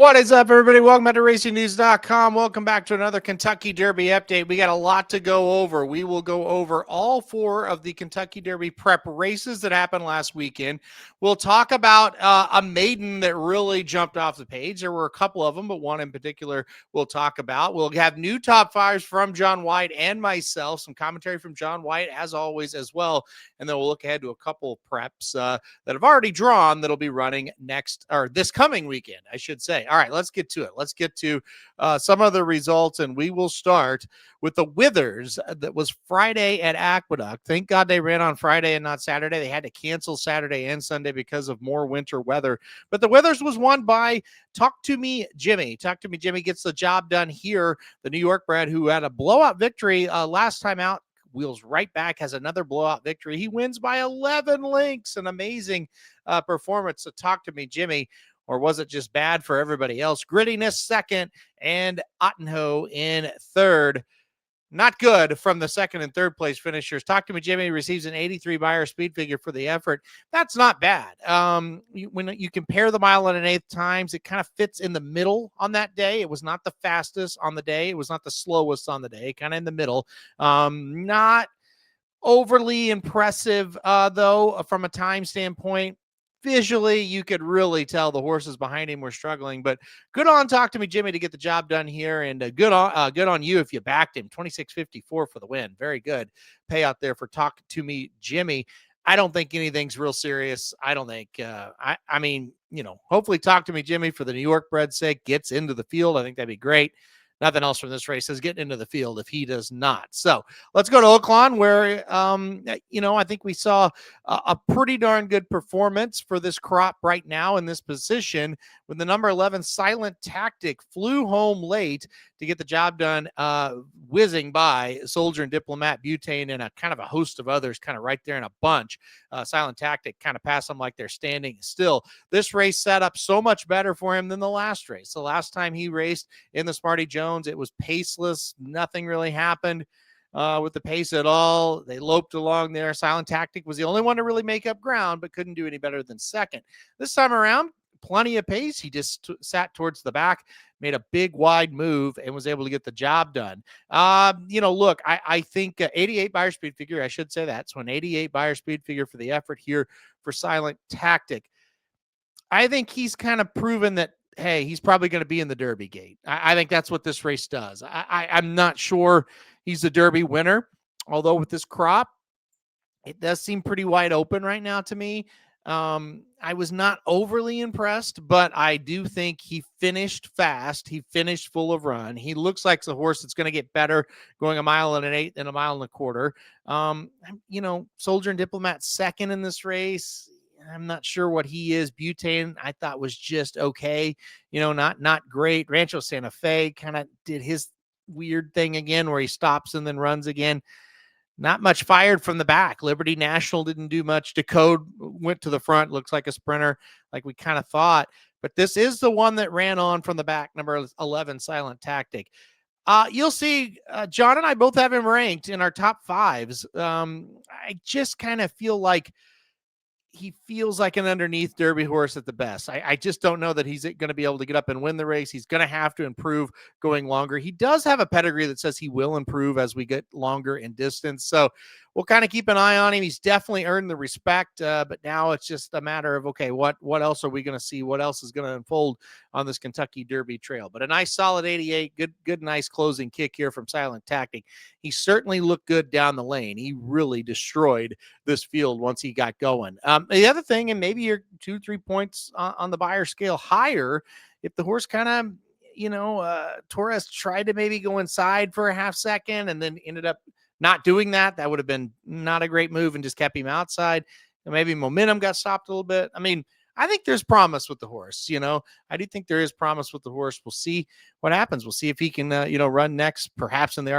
What is up, everybody? Welcome back to RacingNews.com. Welcome back to another Kentucky Derby update. We got a lot to go over. We will go over all four of the Kentucky Derby prep races that happened last weekend. We'll talk about a maiden that really jumped off the page. There were a couple of them, but one in particular we'll talk about. We'll have new top fives from John White and myself, some commentary from John White, as always, as well. And then we'll look ahead to a couple preps that have already drawn that'll be running next, or this coming weekend, I should say. All right, let's get to it. Let's get to some of the results, and we will start with the Withers that was Friday at Aqueduct. Thank God they ran on Friday and not Saturday. They had to cancel Saturday and Sunday because of more winter weather. But the Withers was won by Talk to Me Jimmy. Talk to Me Jimmy gets the job done here. The New York bred who had a blowout victory last time out, wheels right back, has another blowout victory. He wins by 11 lengths. An amazing performance. So Talk to Me Jimmy. Or was it just bad for everybody else? Grittiness second and Ottenho in third. Not good from the second and third place finishers. Talk to Me Jimmy receives an 83 Beyer speed figure for the effort. That's not bad. When you compare the mile and an eighth times, it kind of fits in the middle on that day. It was not the fastest on the day. It was not the slowest on the day, kind of in the middle. Not overly impressive, though, from a time standpoint. Visually, you could really tell the horses behind him were struggling, but good on Talk to Me Jimmy to get the job done here, and good on you if you backed him. 26.54 for the win. Very good payout there for Talk to Me Jimmy. I don't think anything's real serious. I don't think, I mean, hopefully Talk to Me Jimmy, for the New York bred's sake, gets into the field. I think that'd be great. Nothing else from this race is getting into the field if he does not. So let's go to Oaklawn, where, I think we saw a pretty darn good performance for this crop right now in this position, when the number 11 Silent Tactic flew home late to get the job done, whizzing by Soldier and Diplomat, Butane, and a kind of a host of others kind of right there in a bunch. Silent Tactic kind of passed them like they're standing still. This race set up so much better for him than the last race. The last time he raced in the Smarty Jones, it was paceless. Nothing really happened with the pace at all. They loped along there. Silent Tactic was the only one to really make up ground, but couldn't do any better than second. This time around, plenty of pace. He just sat towards the back, made a big wide move, and was able to get the job done. Look, I think 88 Beyer speed figure, I should say that. So an 88 Beyer speed figure for the effort here for Silent Tactic. I think he's kind of proven that, hey, he's probably going to be in the Derby gate. I think that's what this race does. I'm not sure he's the Derby winner, although with this crop, it does seem pretty wide open right now to me. I was not overly impressed, but I do think he finished fast. He finished full of run. He looks like the horse that's going to get better going a mile and an eighth and a mile and a quarter. Soldier and Diplomat second in this race. I'm not sure what he is. Butane, I thought, was just okay. Not great. Rancho Santa Fe kind of did his weird thing again where he stops and then runs again. Not much fired from the back. Liberty National didn't do much. Decode went to the front, looks like a sprinter, like we kind of thought. But this is the one that ran on from the back, number 11, Silent Tactic. You'll see John and I both have him ranked in our top fives. I just kind of feel like he feels like an underneath Derby horse at the best. I just don't know that he's going to be able to get up and win the race. He's going to have to improve going longer. He does have a pedigree that says he will improve as we get longer in distance. So we'll kind of keep an eye on him. He's definitely earned the respect, but now it's just a matter of, okay, what else are we going to see? What else is going to unfold on this Kentucky Derby trail? But a nice solid 88, good, nice closing kick here from Silent Tactic. He certainly looked good down the lane. He really destroyed this field once he got going. The other thing, and maybe you're 2-3 points on the Beyer scale higher, if the horse kind of, Torres tried to maybe go inside for a half second and then ended up not doing that, that would have been not a great move and just kept him outside. And maybe momentum got stopped a little bit. I mean, I think there's promise with the horse. I do think there is promise with the horse. We'll see what happens. We'll see if he can, run next, perhaps in the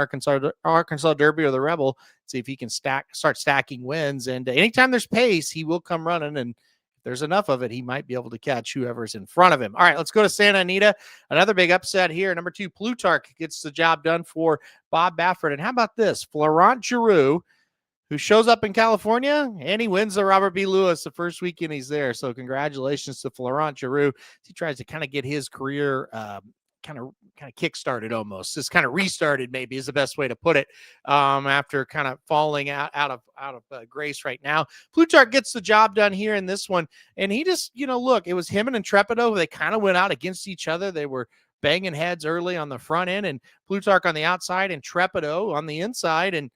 Arkansas Derby or the Rebel. See if he can start stacking wins. And anytime there's pace, he will come running. And if there's enough of it, he might be able to catch whoever's in front of him. All right, let's go to Santa Anita. Another big upset here. Number 2, Plutarch gets the job done for Bob Baffert. And how about this? Florent Giroux, who shows up in California and he wins the Robert B. Lewis the first weekend he's there. So congratulations to Florent Giroux. He tries to kind of get his career kind of kick-started almost. Just kind of restarted, maybe is the best way to put it. After kind of falling out of grace right now, Plutarch gets the job done here in this one, and he just, look, it was him and Intrepido. They kind of went out against each other. They were banging heads early on the front end, and Plutarch on the outside, and Intrepido on the inside, and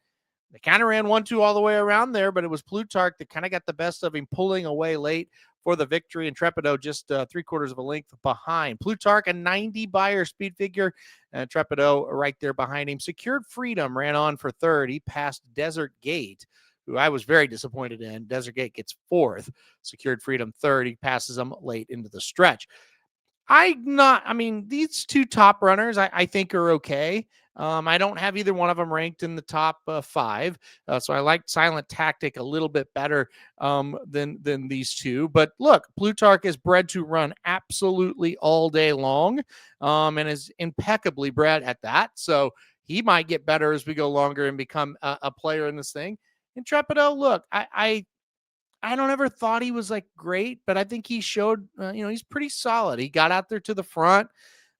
they kind of ran 1-2 all the way around there, but it was Plutarch that kind of got the best of him, pulling away late for the victory. Intrepido just 3/4 of a length behind. Plutarch, a 90 buyer speed figure, and Intrepido right there behind him. Secured Freedom ran on for third. He passed Desert Gate, who I was very disappointed in. Desert Gate gets fourth. Secured Freedom third. He passes him late into the stretch. These two top runners I think are okay. I don't have either one of them ranked in the top 5. So I like Silent Tactic a little bit better than these two. But look, Plutarch is bred to run absolutely all day long and is impeccably bred at that. So he might get better as we go longer and become a player in this thing. Intrepido, look, I don't ever thought he was like great, but I think he showed, he's pretty solid. He got out there to the front.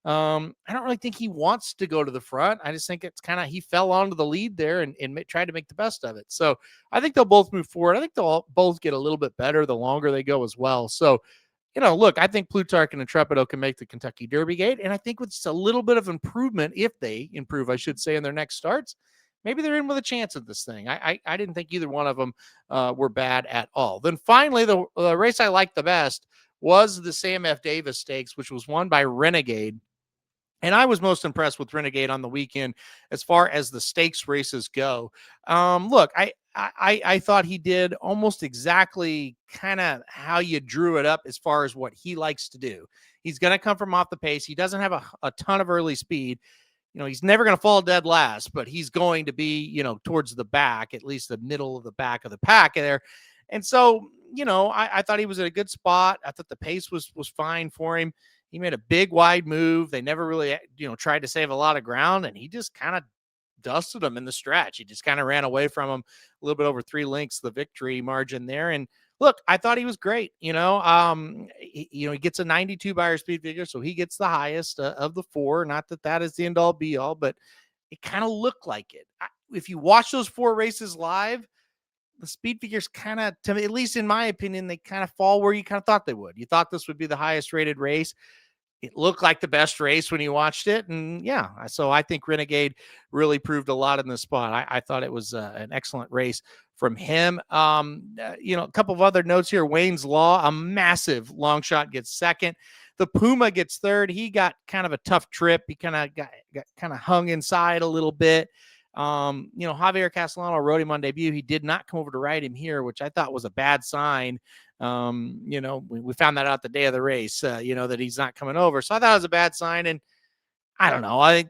I don't really think he wants to go to the front. I just think it's kind of, he fell onto the lead there and tried to make the best of it. So I think they'll both move forward. I think they'll both get a little bit better the longer they go as well. So, look, I think Plutarch and Intrepido can make the Kentucky Derby gate. And I think with just a little bit of improvement, if they improve, I should say, in their next starts, maybe they're in with a chance at this thing. I didn't think either one of them were bad at all. Then finally, the race I liked the best was the Sam F. Davis Stakes, which was won by Renegade. And I was most impressed with Renegade on the weekend as far as the stakes races go. Look, I thought he did almost exactly kind of how you drew it up as far as what he likes to do. He's going to come from off the pace. He doesn't have a ton of early speed. He's never going to fall dead last, but he's going to be, towards the back, at least the middle of the back of the pack there. And so, I thought he was at a good spot. I thought the pace was fine for him. He made a big wide move. They never really, tried to save a lot of ground, and he just kind of dusted him in the stretch. He just kind of ran away from him a little bit over 3 lengths, the victory margin there. And look, I thought he was great. He gets a 92 buyer speed figure, so he gets the highest of the 4. Not that is the end all be all, but it kind of looked like it. If you watch those 4 races live, the speed figures kind of, to me, at least in my opinion, they kind of fall where you kind of thought they would. You thought this would be the highest rated race. It looked like the best race when you watched it. And yeah, so I think Renegade really proved a lot in this spot. I thought it was an excellent race from him. A couple of other notes here. Wayne's Law, a massive long shot, gets second. The Puma gets third. He got kind of a tough trip. He kind of got kind of hung inside a little bit. Javier Castellano rode him on debut. He did not come over to ride him here, which I thought was a bad sign. We found that out the day of the race, that he's not coming over. So I thought it was a bad sign. And I don't know. I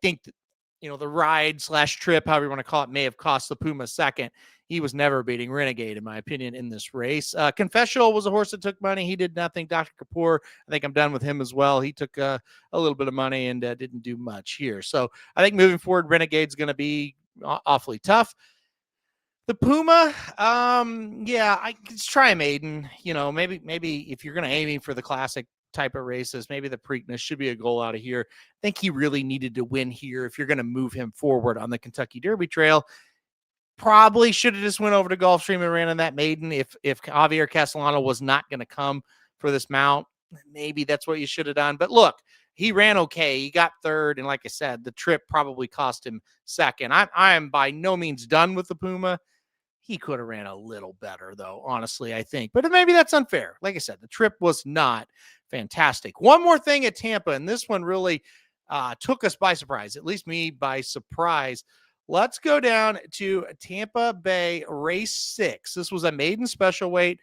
think that, the ride / trip, however you want to call it, may have cost the Puma second. He was never beating Renegade, in my opinion, in this race. Confessional was a horse that took money. He did nothing. Dr. Kapoor, I think I'm done with him as well. He took a little bit of money and didn't do much here. So I think moving forward, Renegade's going to be awfully tough. The Puma, let's try a Maiden. Maybe if you're going to aim for the classic type of races, maybe the Preakness should be a goal out of here. I think he really needed to win here if you're going to move him forward on the Kentucky Derby trail. Probably should have just went over to Gulfstream and ran on that Maiden. If Javier Castellano was not going to come for this mount, maybe that's what you should have done. But look, he ran okay. He got third, and like I said, the trip probably cost him second. I am by no means done with the Puma. He could have ran a little better, though, honestly, I think. But maybe that's unfair. Like I said, the trip was not fantastic. One more thing at Tampa, and this one really took us by surprise, at least me by surprise. Let's go down to Tampa Bay Race 6. This was a maiden special weight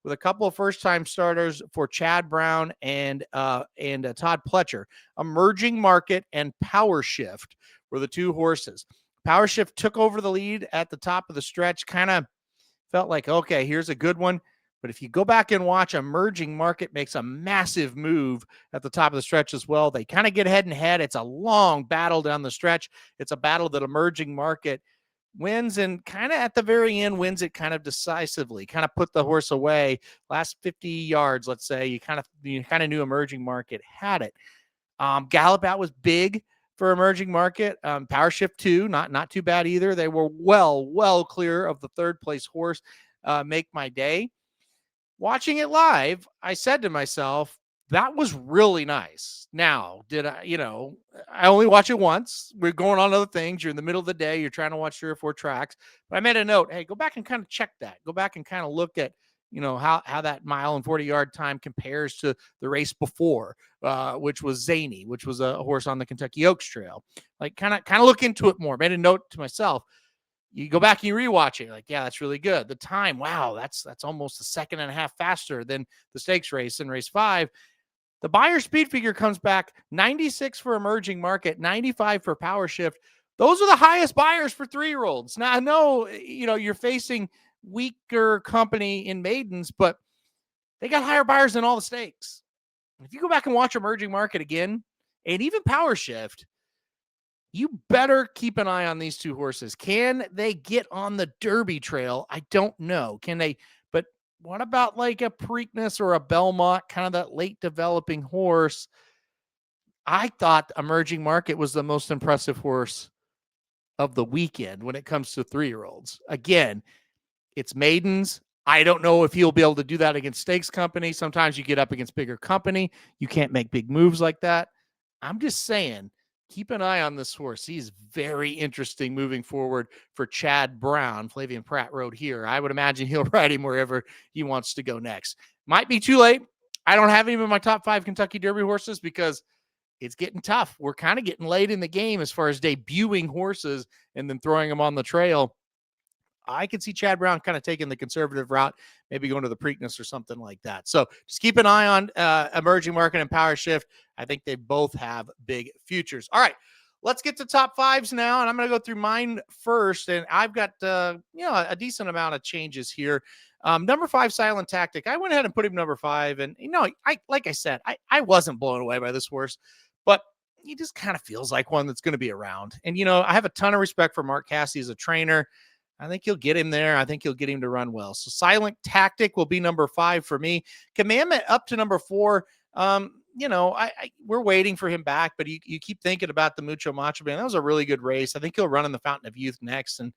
with a couple of first-time starters for Chad Brown and Todd Pletcher. Emerging Market and Power Shift were the 2 horses. Power Shift took over the lead at the top of the stretch, kind of felt like, okay, here's a good one. But if you go back and watch, Emerging Market makes a massive move at the top of the stretch as well. They kind of get head and head. It's a long battle down the stretch. It's a battle that Emerging Market wins, and kind of at the very end wins it kind of decisively, kind of put the horse away. Last 50 yards, let's say, you kind of knew Emerging Market had it. Gallop Out was big for Emerging Market. Power Shift 2, not too bad either. They were well clear of the third place horse, Make My Day. Watching it live, I said to myself, that was really nice. Now, did I, I only watch it once. We're going on other things. You're in the middle of the day. You're trying to watch 3 or 4 tracks. But I made a note. Hey, go back and kind of check that. Go back and kind of look at, how that mile and 40-yard time compares to the race before, which was Zany, which was a horse on the Kentucky Oaks Trail. Like kind of look into it more. Made a note to myself. You go back and you rewatch it, like, yeah, that's really good. The time, wow, that's almost a second and a half faster than the stakes race in race 5. The Beyer speed figure comes back 96 for Emerging Market, 95 for Power Shift. Those are the highest Beyers for 3-year-olds. Now, I know, you're facing weaker company in maidens, but they got higher Beyers than all the stakes. If you go back and watch Emerging Market again, and even Power Shift, you better keep an eye on these 2 horses. Can they get on the Derby trail? I don't know. Can they? But what about like a Preakness or a Belmont, kind of that late developing horse? I thought Emerging Market was the most impressive horse of the weekend when it comes to 3-year-olds. Again, it's maidens. I don't know if he'll be able to do that against stakes company. Sometimes you get up against bigger company. You can't make big moves like that. I'm just saying, keep an eye on this horse. He's very interesting moving forward for Chad Brown. Flavian Pratt rode here. I would imagine he'll ride him wherever he wants to go next. Might be too late. I don't have him in my top 5 Kentucky Derby horses because it's getting tough. We're kind of getting late in the game as far as debuting horses and then throwing them on the trail. I could see Chad Brown kind of taking the conservative route, maybe going to the Preakness or something like that. So just keep an eye on Emerging Market and Power Shift. I think they both have big futures. All right, let's get to top 5s now, and I'm going to go through mine first. And I've got a decent amount of changes here. Number 5, Silent Tactic. I went ahead and put him number 5, and like I said, I wasn't blown away by this horse, but he just kind of feels like one that's going to be around. And I have a ton of respect for Mark Cassidy as a trainer. I think he'll get him there. I think he'll get him to run well. So Silent Tactic will be number 5 for me. Commandment up to number 4. We're waiting for him back, but you keep thinking about the Mucho Macho Man. That was a really good race. I think he'll run in the Fountain of Youth next, and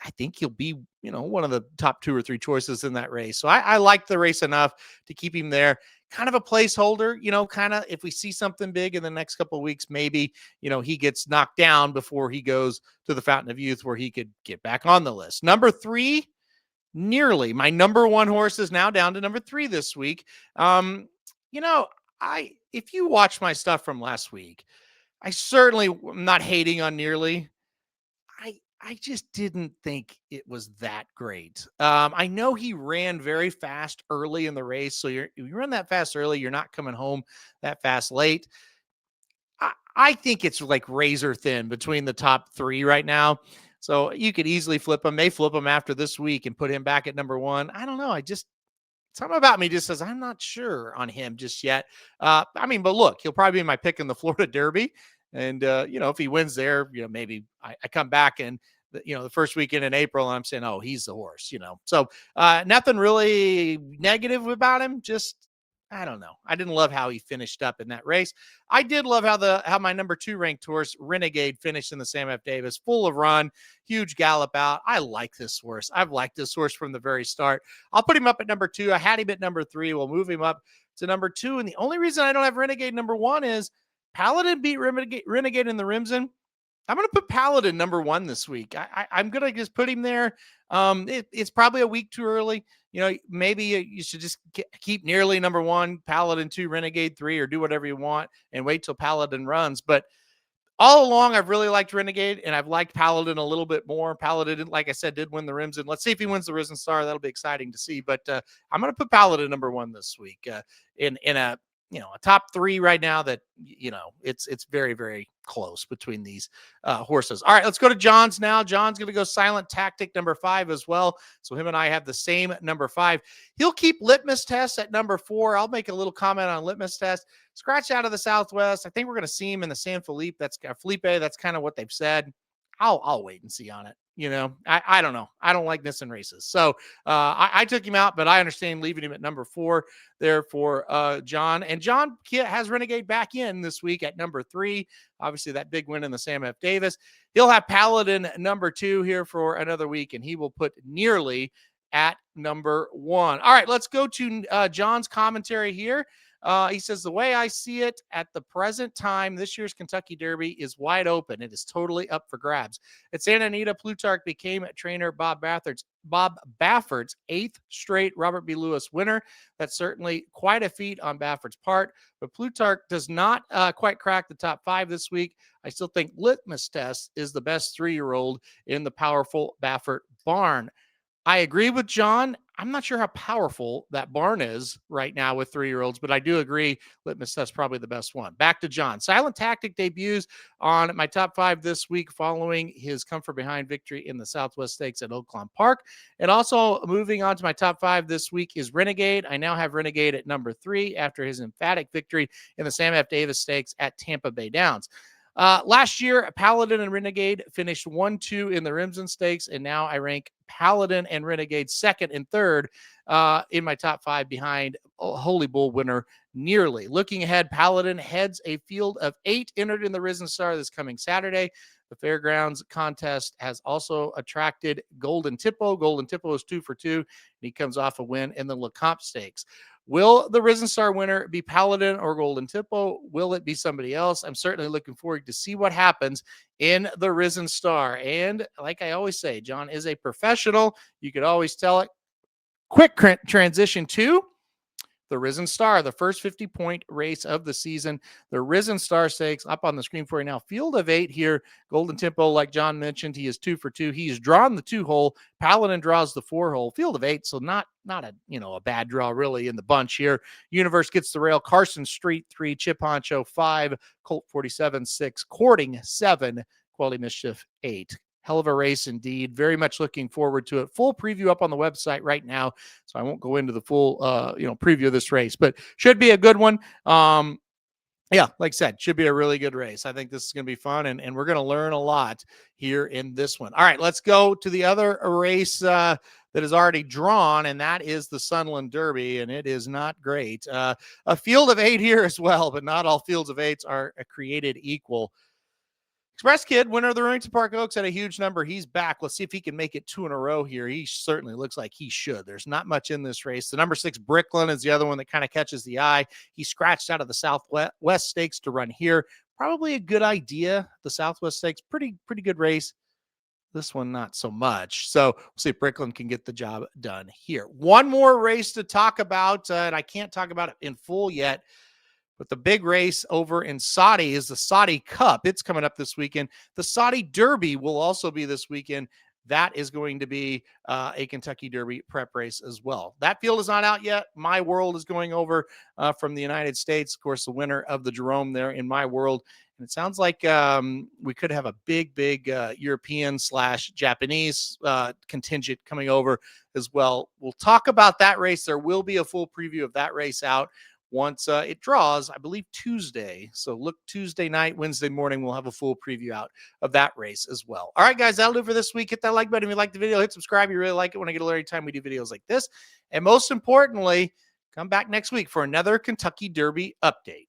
I think he'll be, one of the top 2 or 3 choices in that race. So I like the race enough to keep him there. Kind of a placeholder, kind of if we see something big in the next couple of weeks, maybe, he gets knocked down before he goes to the Fountain of Youth where he could get back on the list. Number 3, Nearly. My number 1 horse is now down to number 3 this week. If you watch my stuff from last week, I certainly am not hating on Nearly. I just didn't think it was that great. I know he ran very fast early in the race. So if you run that fast early, you're not coming home that fast late. I think it's like razor thin between the top 3 right now. So you could easily flip him. May flip him after this week and put him back at number 1. I don't know. Something about me just says I'm not sure on him just yet. But look, he'll probably be my pick in the Florida Derby. And, if he wins there, maybe I come back and, the first weekend in April, and I'm saying, oh, he's the horse, So nothing really negative about him. Just, I don't know. I didn't love how he finished up in that race. I did love how my number 2 ranked horse, Renegade, finished in the Sam F. Davis, full of run, huge gallop out. I like this horse. I've liked this horse from the very start. I'll put him up at number 2. I had him at number 3. We'll move him up to number 2. And the only reason I don't have Renegade number 1 is Paladin beat Renegade in the Rimson. I'm going to put Paladin number 1 this week. I'm going to just put him there. It's probably a week too early. Maybe you should just keep Nearly number 1, Paladin 2, Renegade 3, or do whatever you want and wait till Paladin runs. But all along, I've really liked Renegade, and I've liked Paladin a little bit more. Paladin, like I said, did win the Rimson. Let's see if he wins the Risen Star. That'll be exciting to see. But I'm going to put Paladin number 1 this week in a top 3 right now that, it's very, very close between these horses. All right, let's go to John's now. John's going to go Silent Tactic number 5 as well. So him and I have the same number 5. He'll keep Litmus Test at number 4. I'll make a little comment on Litmus Test. Scratch out of the Southwest. I think we're going to see him in the San Felipe. That's kind of what they've said. I'll wait and see on it. I don't know. I don't like missing races. So I took him out, but I understand leaving him at number 4 there for John. And John has Renegade back in this week at number 3. Obviously, that big win in the Sam F. Davis. He'll have Paladin number 2 here for another week, and he will put nearly at number 1. All right, let's go to John's commentary here. He says, the way I see it at the present time, this year's Kentucky Derby is wide open. It is totally up for grabs. At Santa Anita, Plutarch became trainer Bob Baffert's 8th straight Robert B. Lewis winner. That's certainly quite a feat on Baffert's part, but Plutarch does not quite crack the top 5 this week. I still think Litmus Test is the best 3-year-old in the powerful Baffert barn. I agree with John. I'm not sure how powerful that barn is right now with 3-year-olds, but I do agree Litmus Test probably the best one. Back to John. Silent Tactic debuts on my top 5 this week following his comfort behind victory in the Southwest Stakes at Oaklawn Park. And also moving on to my top 5 this week is Renegade. I now have Renegade at number 3 after his emphatic victory in the Sam F. Davis Stakes at Tampa Bay Downs. Last year, Paladin and Renegade finished 1-2 in the Rimson Stakes, and now I rank Paladin and Renegade 2nd and 3rd in my top 5 behind Holy Bull winner Nearly. Looking ahead, Paladin heads a field of 8 entered in the Risen Star this coming Saturday. The Fairgrounds contest has also attracted Golden Tippo. Golden Tippo is 2 for 2, and he comes off a win in the LeComte Stakes. Will the Risen Star winner be Paladin or Golden Tippo? Will it be somebody else? I'm certainly looking forward to see what happens in the Risen Star. And like I always say, John is a professional. You could always tell it. Quick transition to the Risen Star, the first 50-point race of the season. The Risen Star Stakes up on the screen for you now. Field of 8 here. Golden Tippo, like John mentioned, he is 2 for 2. He's drawn the 2-hole. Paladin draws the 4-hole. Field of 8, so not a bad draw really in the bunch here. Universe gets the rail. Carson Street 3, Chip Honcho 5, Colt 47 6, Courting 7, Quality Mischief 8. Hell of a race indeed. Very much looking forward to it. Full preview up on the website right now, so I won't go into the full preview of this race, but should be a good one. Yeah, like I said, should be a really good race. I think this is going to be fun, and we're going to learn a lot here in this one. All right, let's go to the other race that is already drawn, and that is the Sunland Derby, and it is not great. A field of 8 here as well, but not all fields of 8s are created equal. Express Kid, winner of the Remington Park Oaks, had a huge number. He's back. Let's see if he can make it 2 in a row here. He certainly looks like he should. There's not much in this race. The number 6, Bricklin, is the other one that kind of catches the eye. He scratched out of the Southwest Stakes to run here. Probably a good idea. The Southwest Stakes, pretty good race. This one, not so much. So we'll see if Bricklin can get the job done here. One more race to talk about, and I can't talk about it in full yet. But the big race over in Saudi is the Saudi Cup. It's coming up this weekend. The Saudi Derby will also be this weekend. That is going to be a Kentucky Derby prep race as well. That field is not out yet. My World is going over from the United States. Of course, the winner of the Jerome there in My World. And it sounds like we could have a big European/Japanese contingent coming over as well. We'll talk about that race. There will be a full preview of that race out once it draws, I believe, Tuesday. So look Tuesday night, Wednesday morning, we'll have a full preview out of that race as well. All right, guys, that'll do for this week. Hit that like button if you like the video. Hit subscribe if you really like it. When I get alert every time we do videos like this. And most importantly, come back next week for another Kentucky Derby update.